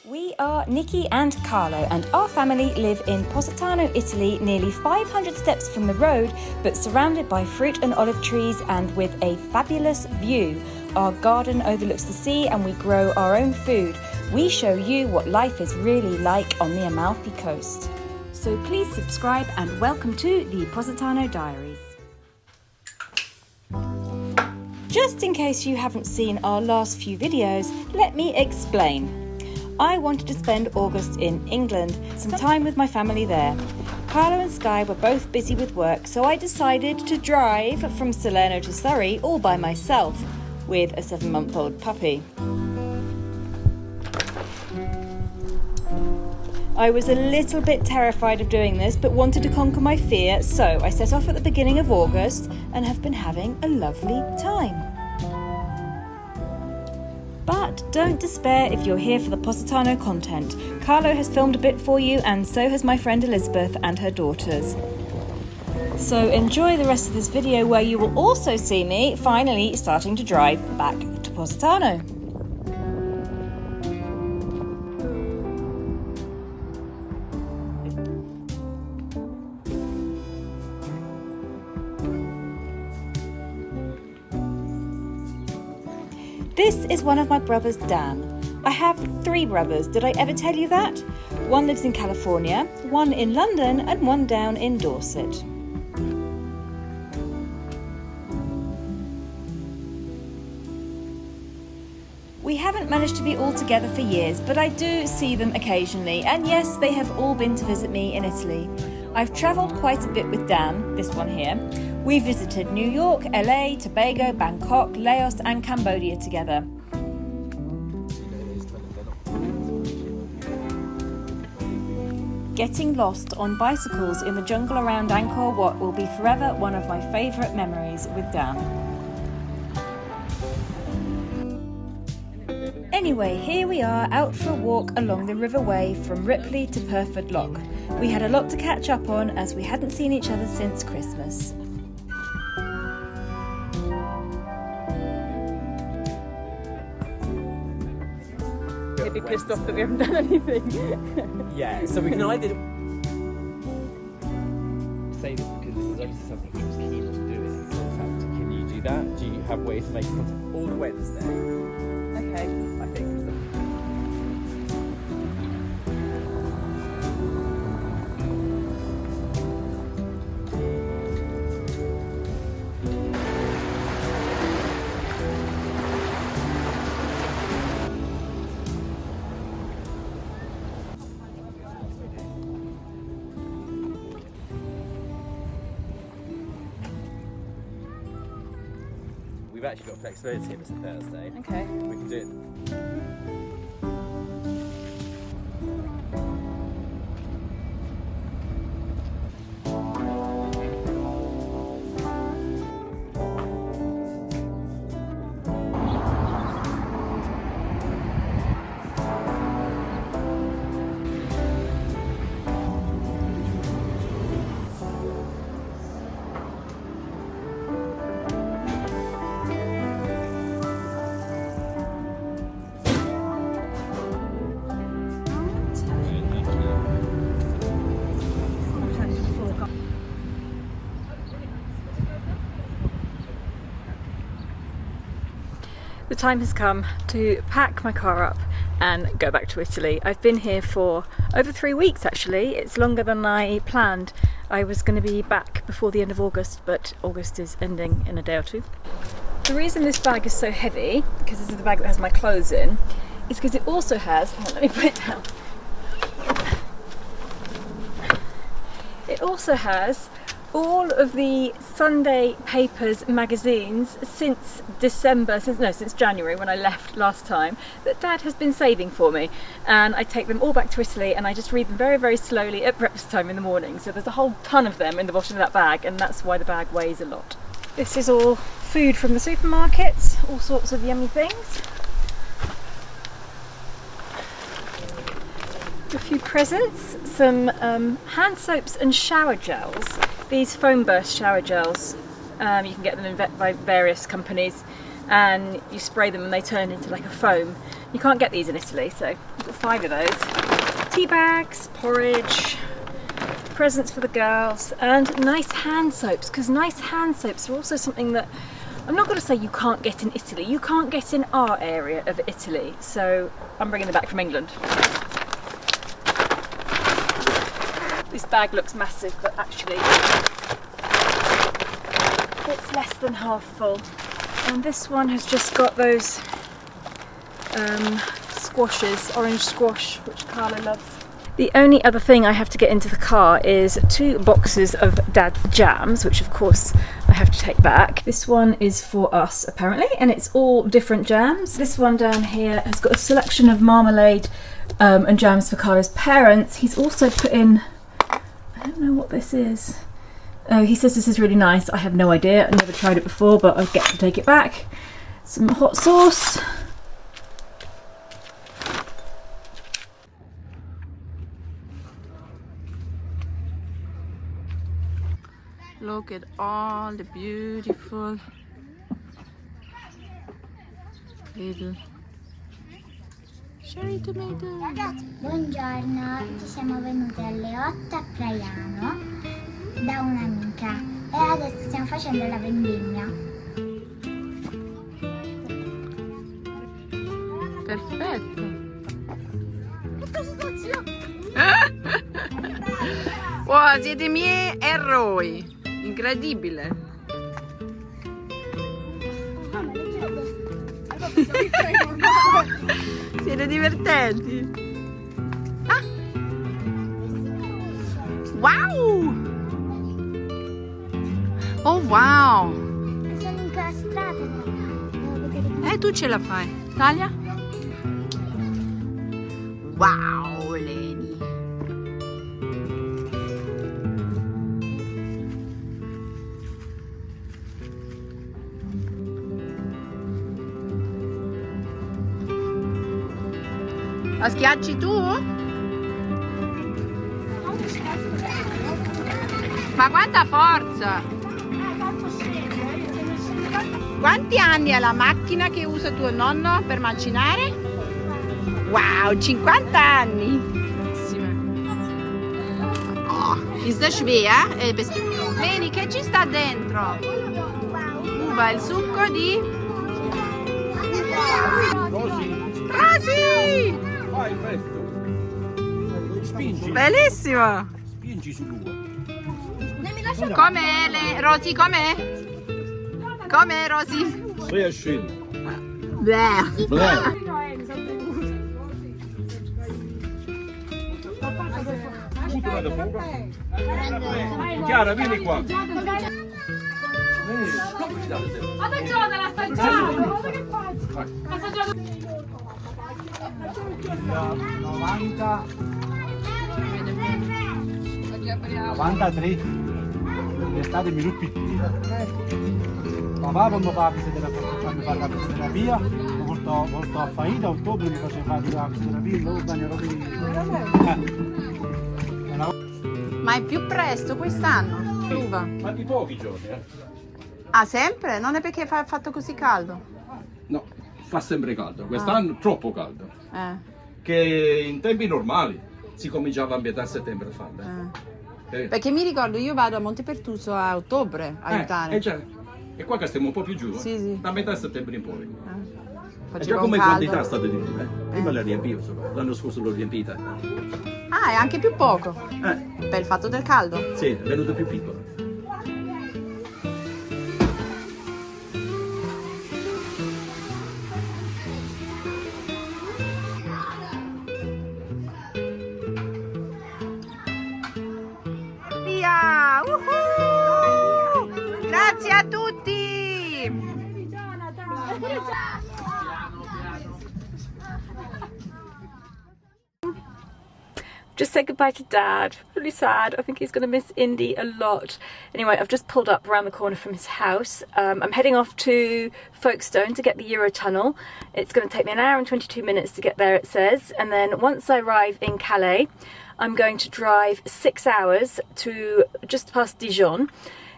We are Nicki and Carlo, and our family live in Positano, Italy, nearly 500 steps from the road, but surrounded by fruit and olive trees and with a fabulous view. Our garden overlooks the sea and we grow our own food. We show you what life is really like on the Amalfi Coast. So please subscribe and welcome to the Positano Diaries. Just in case you haven't seen our last few videos, let me explain. I wanted to spend August in England, some time with my family there. Carlo and Sky were both busy with work, so I decided to drive from Salerno to Surrey all by myself, with a 7-month-old puppy. I was a little bit terrified of doing this, but wanted to conquer my fear, so I set off at the beginning of August and have been having a lovely time. But don't despair if you're here for the Positano content. Carlo has filmed a bit for you, and so has my friend Elisabeth and her daughters. So enjoy the rest of this video, where you will also see me finally starting to drive back to Positano. This is one of my brothers, Dan. I have 3 brothers. Did I ever tell you that? One lives in California, one in London, and one down in Dorset. We haven't managed to be all together for years, but I do see them occasionally, and yes, they have all been to visit me in Italy. I've travelled quite a bit with Dan, this one here. We visited New York, LA, Tobago, Bangkok, Laos and Cambodia together. Getting lost on bicycles in the jungle around Angkor Wat will be forever one of my favourite memories with Dan. Anyway, here we are out for a walk along the River Wey from Ripley to Pyrford Lock. We had a lot to catch up on as we hadn't seen each other since Christmas. He'd be pissed off that we haven't done anything. Yeah, so we can either say this because this is obviously something he was keen on doing. So can you do that? Do you have ways to make content all Wednesday? Okay. I think. We've actually got flexibility if it's a Thursday. Okay. We can do it. The time has come to pack my car up and go back to Italy. I've been here for over 3 weeks actually. It's longer than I planned. I was going to be back before the end of August, but August is ending in a day or 2. The reason this bag is so heavy, because this is the bag that has my clothes in, is because it also has, hang on, let me put it down. It also has all of the Sunday papers, magazines since January when I left last time, that Dad has been saving for me, and I take them all back to Italy and I just read them very, very slowly at breakfast time in the morning. So there's a whole ton of them in the bottom of that bag, and that's why the bag weighs a lot. This is all food from the supermarkets, all sorts of yummy things. A few presents, some hand soaps and shower gels. These foam burst shower gels, you can get them by various companies, and you spray them and they turn into like a foam. You can't get these in Italy, so I've got 5 of those. Tea bags, porridge, presents for the girls, and nice hand soaps, because nice hand soaps are also something that I'm not going to say you can't get in Italy. You can't get in our area of Italy, so I'm bringing them back from England. This bag looks massive, but actually it's less than half full. And this one has just got those squashes, orange squash, which Carlo loves. The only other thing I have to get into the car is 2 boxes of Dad's jams, which of course I have to take back. This one is for us apparently, and it's all different jams. This one down here has got a selection of marmalade and jams for Carlo's parents. He's also put in, I don't know what this is. Oh, he says this is really nice. I have no idea. I've never tried it before, but I get to take it back. Some hot sauce. Look at all the beautiful little cherry tomato. Buongiorno, oggi siamo venuti alle 8 a Praiano da un'amica e adesso stiamo facendo la vendemmia. Perfetto. Wow, siete miei eroi. Incredibile. Siete divertenti. Ah. Wow! Oh wow! Sono incastrate. Tu ce la fai. Taglia. Wow, Leni. La schiacci tu? Ma quanta forza! Quanti anni ha la macchina che usa tuo nonno per macinare? Wow, 50 anni! Oh, ist das schwer? Leni, che ci sta dentro? Uva, il succo di... Rosi! Fai presto. Spingi. Bellissimo! Spingi sull'uva. Com'è, Rosi? Com'è? Com'è, Rosi? Stai a scendere. Bleh. Bleh. Chiara, vieni qua. Assaggiata, l'ha assaggiata! Guarda che faccio! Assaggiata! 93 l'estate mi rupi papà quando fa la fisioterapia mi portò a Faida a ottobre mi faceva fare la fisioterapia Ma è più presto quest'anno, l'uva. Ma di pochi giorni, Ah, sempre? Non è perché fa fatto così caldo? No, fa sempre caldo. Quest'anno troppo caldo. Che in tempi normali si cominciava a metà settembre a farla. Perché mi ricordo, io vado a Montepertuso a ottobre a aiutare. E qua che stiamo un po' più giù, Sì. da metà settembre in poi. È Faceva già come un caldo. quantità state di più, Prima la riempivo, l'anno scorso l'ho riempita. Ah, è anche più poco. Per il fatto del caldo. Sì, è venuto più piccolo. Via! Grazie a tutti! Just said goodbye to Dad. Really sad. I think he's going to miss Indy a lot. Anyway, I've just pulled up around the corner from his house. I'm heading off to Folkestone to get the Eurotunnel. It's going to take me an hour and 22 minutes to get there, it says. And then once I arrive in Calais, I'm going to drive 6 hours to just past Dijon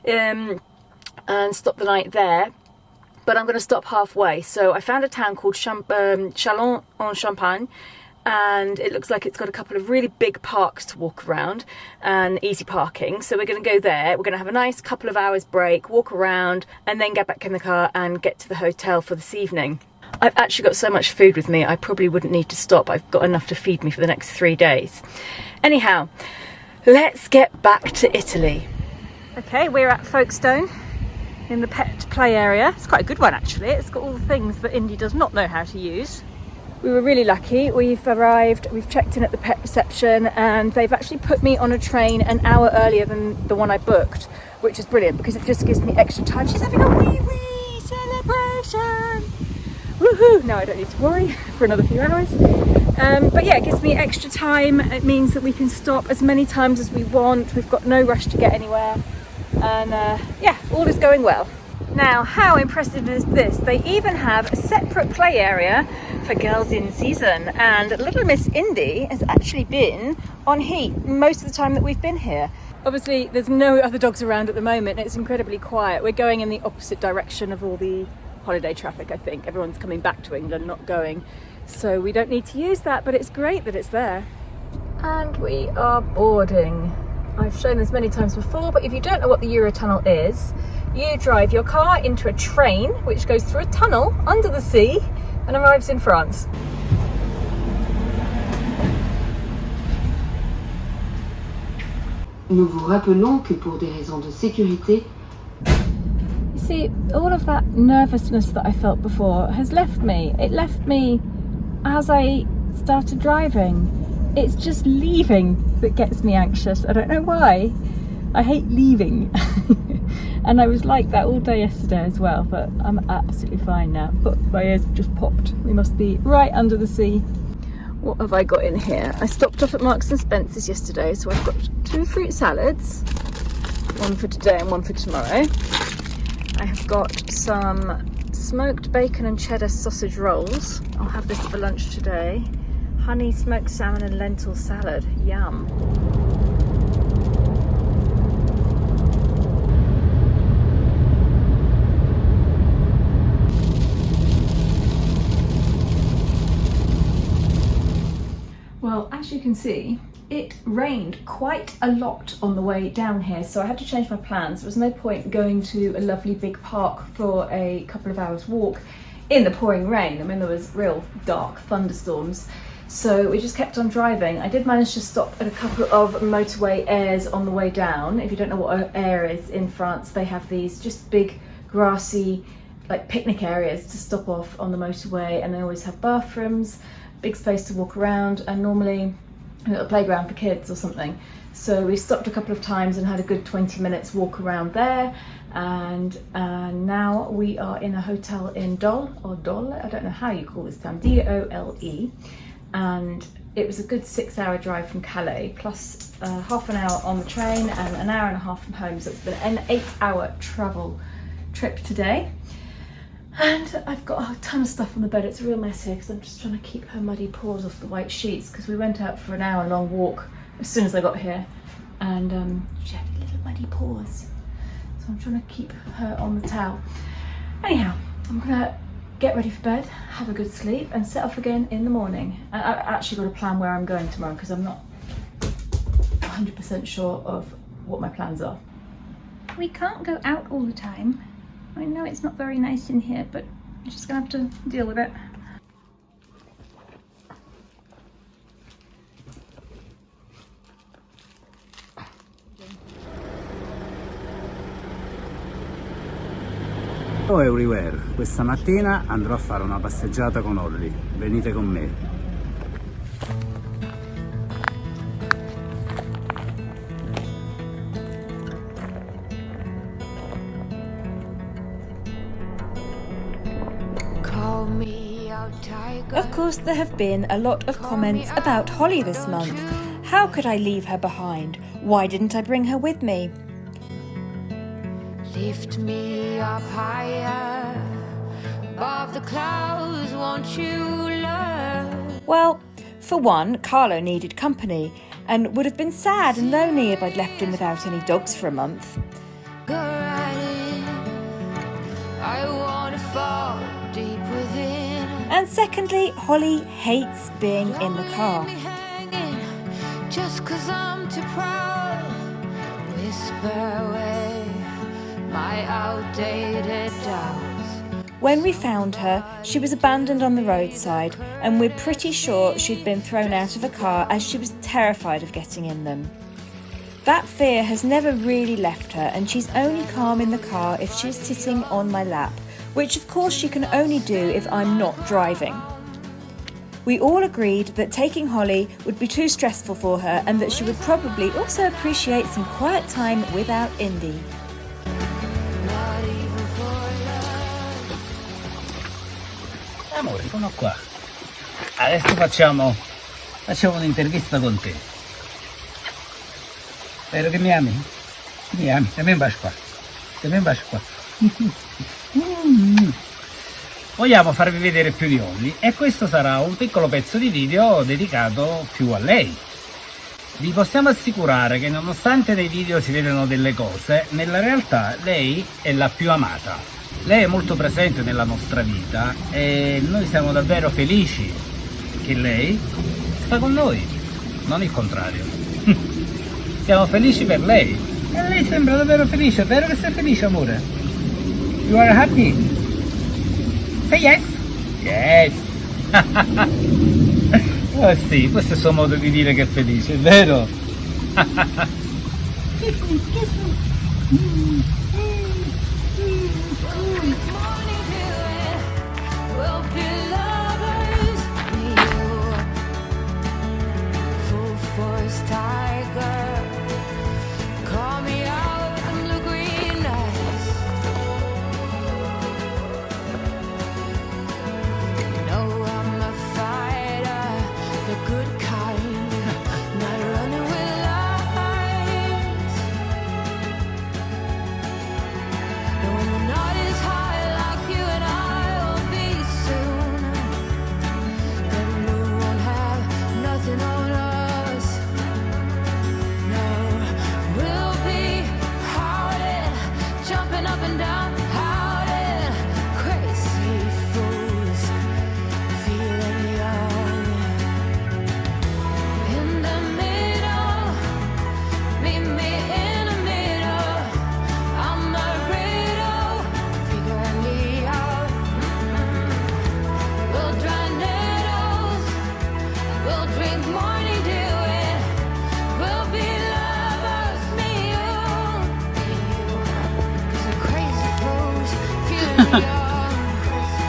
and stop the night there. but I'm going to stop halfway. So I found a town called Châlons-en-Champagne, and it looks like it's got a couple of really big parks to walk around and easy parking. So we're going to go there. We're going to have a nice couple of hours break, walk around, and then get back in the car and get to the hotel for this evening. I've actually got so much food with me, I probably wouldn't need to stop. I've got enough to feed me for the next 3 days. Anyhow, let's get back to Italy. Okay, we're at Folkestone in the pet play area. It's quite a good one actually. It's got all the things that Indy does not know how to use. We were really lucky. We've arrived, we've checked in at the pet reception, and they've actually put me on a train an hour earlier than the one I booked, which is brilliant because it just gives me extra time. She's having a wee celebration! Woohoo! Now I don't need to worry for another few hours. But yeah, it gives me extra time. It means that we can stop as many times as we want. We've got no rush to get anywhere. And yeah, all is going well. Now, how impressive is this? They even have a separate play area for girls in season, and little Miss Indy has actually been on heat most of the time that we've been here. Obviously, there's no other dogs around at the moment. It's incredibly quiet. We're going in the opposite direction of all the holiday traffic, I think. Everyone's coming back to England, not going. So we don't need to use that, but it's great that it's there. And we are boarding. I've shown this many times before, but if you don't know what the Eurotunnel is, you drive your car into a train which goes through a tunnel under the sea and arrives in France. Nous vous rappelons que pour des raisons de sécurité, you see, all of that nervousness that I felt before has left me. It left me as I started driving. It's just leaving that gets me anxious. I don't know why. I hate leaving. And I was like that all day yesterday as well, but I'm absolutely fine now. But my ears have just popped. We must be right under the sea. What have I got in here? I stopped off at Marks and Spencer's yesterday, so I've got 2 fruit salads, one for today and one for tomorrow. I have got some smoked bacon and cheddar sausage rolls. I'll have this for lunch today. Honey smoked salmon and lentil salad. Yum. Well, as you can see, it rained quite a lot on the way down here, so I had to change my plans. There was no point going to a lovely big park for a couple of hours walk in the pouring rain. I mean, there was real dark thunderstorms, so we just kept on driving. I did manage to stop at a couple of motorway airs on the way down. If you don't know what an air is in France, they have these just big grassy like picnic areas to stop off on the motorway, and they always have bathrooms, big space to walk around, and normally a little playground for kids or something. So we stopped a couple of times and had a good 20 minutes walk around there, and now we are in a hotel in Dole, or Dole, I don't know how you call this town, D-O-L-E, and it was a good 6-hour drive from Calais, plus half an hour on the train and an hour and a half from home, so it's been an 8-hour travel trip today. And I've got a ton of stuff on the bed. It's real messy because I'm just trying to keep her muddy paws off the white sheets, because we went out for an hour-long walk as soon as I got here, and she had little muddy paws. So I'm trying to keep her on the towel. Anyhow, I'm gonna get ready for bed, have a good sleep, and set off again in the morning. And I've actually got a plan where I'm going tomorrow, because I'm not 100% sure of what my plans are. We can't go out all the time. I know it's not very nice in here, but I'm just gonna have to deal with it. Ciao everywhere, questa mattina andrò a fare una passeggiata con Olli, venite con me. Of course, there have been a lot of comments about Holly this month. How could I leave her behind? Why didn't I bring her with me? Lift me up higher above the clouds, won't you learn? Well, for one, Carlo needed company and would have been sad and lonely if I'd left him without any dogs for a month. Go right in. I wanna to fall deep within. And secondly, Holly hates being in the car. Just 'cause I'm too proud. Whisper away my outdated doubts. When we found her, she was abandoned on the roadside, and we're pretty sure she'd been thrown out of a car as she was terrified of getting in them. That fear has never really left her, and she's only calm in the car if she's sitting on my lap, which of course she can only do if I'm not driving. We all agreed that taking Holly would be too stressful for her and that she would probably also appreciate some quiet time without Indy. Amore, sono qua. Adesso facciamo un'intervista con te. Spero che mi ami. Mi ami. Dammi un bacio qua. Dammi un bacio qua. Vogliamo farvi vedere più di Holly e questo sarà un piccolo pezzo di video dedicato più a lei. Vi possiamo assicurare che nonostante nei video si vedano delle cose, nella realtà lei è la più amata. Lei è molto presente nella nostra vita e noi siamo davvero felici che lei sta con noi, non il contrario. Siamo felici per lei e lei sembra davvero felice, è vero che sei felice, amore? You are happy? Say yes? Yes! Oh sì, questo è il suo modo di dire che è felice, è vero? Kiss me, kiss me.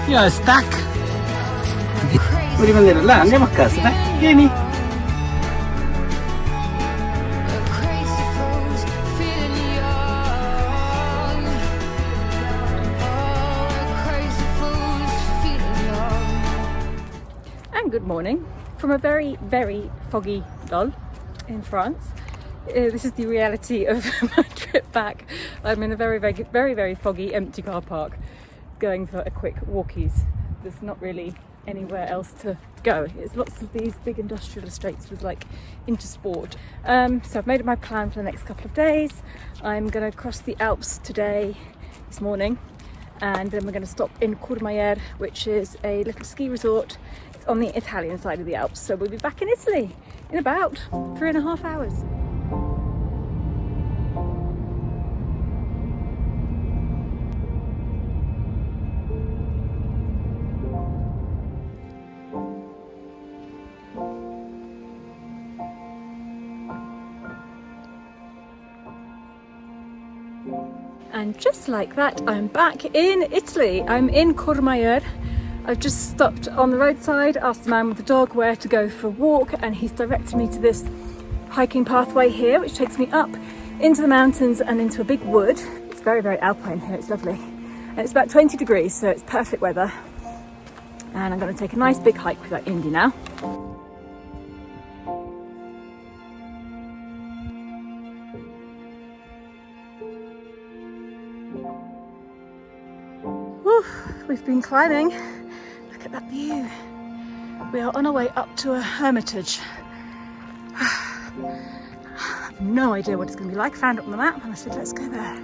Io è stuck. Vuoi rimanere là? Andiamo a casa, dai, vieni. And good morning from a very, very foggy Dole in France. This is the reality of my trip back. I'm in a very, very, very, very foggy, empty car park, going for a quick walkies. There's not really anywhere else to go. It's lots of these big industrial estates with like intersport. So I've made up my plan for the next couple of days. I'm going to cross the Alps this morning, and then we're going to stop in Courmayer, which is a little ski resort. It's on the Italian side of the Alps, so we'll be back in Italy in about 3.5 hours. And just like that, I'm back in Italy. I'm in Courmayer. I've just stopped on the roadside, asked the man with the dog where to go for a walk, and he's directed me to this hiking pathway here, which takes me up into the mountains and into a big wood. It's very, very alpine here, it's lovely. And it's about 20 degrees, so it's perfect weather. And I'm going to take a nice big hike with Indy now. We've been climbing. Look at that view. We are on our way up to a hermitage. I have no idea what it's going to be like. Found it on the map and I said, let's go there.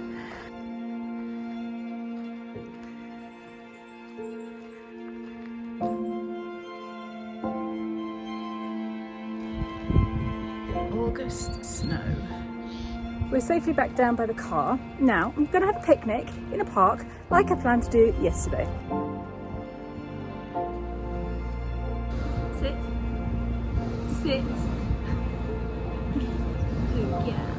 August snow. We're safely back down by the car. Now I'm going to have a picnic in a park like I planned to do yesterday. Sit. Sit. Good, yeah.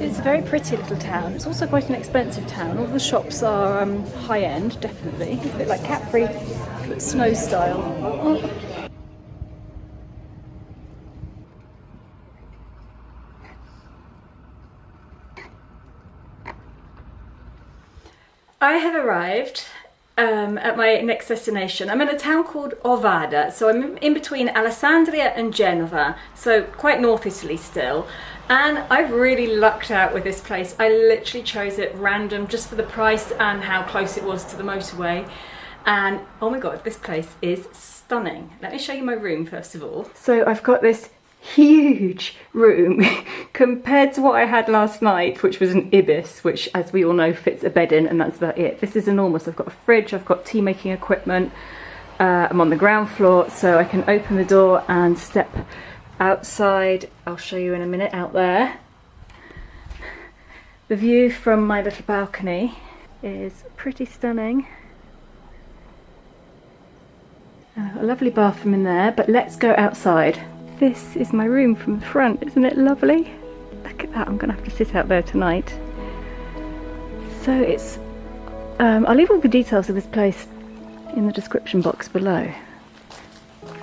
It's a very pretty little town. It's also quite an expensive town. All the shops are high-end, definitely. It's a bit like Capri, but snow style. Oh. I have arrived at my next destination. I'm in a town called Ovada, so I'm in between Alessandria and Genova, so quite North Italy still. And I've really lucked out with this place. I literally chose it random just for the price and how close it was to the motorway. And oh my god, this place is stunning. Let me show you my room first of all. So I've got this huge room compared to what I had last night, which was an ibis, which as we all know fits a bed in, and that's about it. This is enormous. I've got a fridge, I've got tea making equipment. I'm on the ground floor, so I can open the door and step outside. I'll show you in a minute out there. The view from my little balcony is pretty stunning. A lovely bathroom in there, but let's go outside. This is my room from the front, isn't it lovely? Look at that, I'm gonna have to sit out there tonight. So it's, I'll leave all the details of this place in the description box below.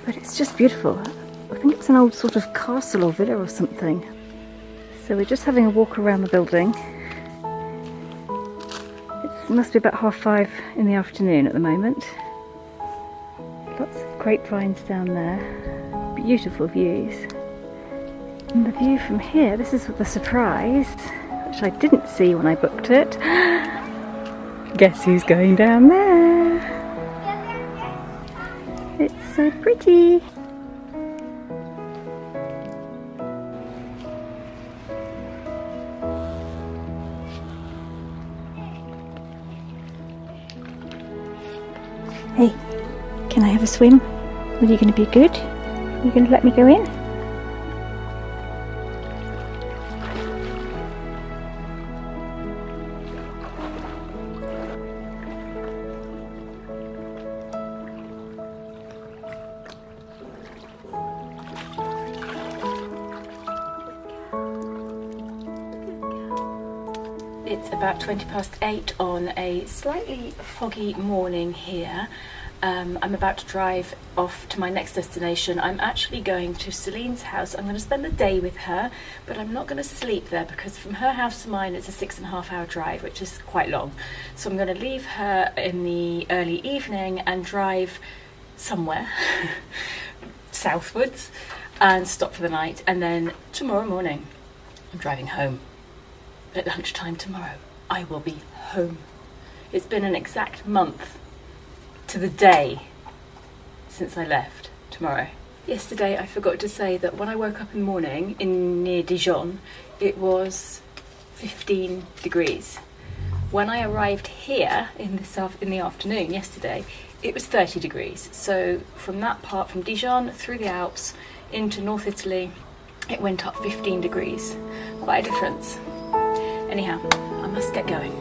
But it's just beautiful. I think it's an old sort of castle or villa or something. So we're just having a walk around the building. It must be about 5:30 in the afternoon at the moment. Lots of grapevines down there. Beautiful views. And the view from here, this is the surprise, which I didn't see when I booked it. Guess who's going down there? It's so pretty. Hey, can I have a swim? Are you going to be good? Are you going to let me go in? It's about 8:20 on a slightly foggy morning here. I'm about to drive off to my next destination. I'm actually going to Celine's house. I'm going to spend the day with her, but I'm not going to sleep there because from her house to mine it's a 6.5 hour drive, which is quite long. So I'm going to leave her in the early evening and drive somewhere southwards and stop for the night, and then tomorrow morning I'm driving home. At lunchtime tomorrow I will be home. It's been an exact month to the day since I left tomorrow. Yesterday I forgot to say that when I woke up in the morning near Dijon it was 15 degrees. When I arrived here in the afternoon yesterday it was 30 degrees. So from that part, from Dijon through the Alps into North Italy, it went up 15 degrees. Quite a difference. Anyhow, I must get going.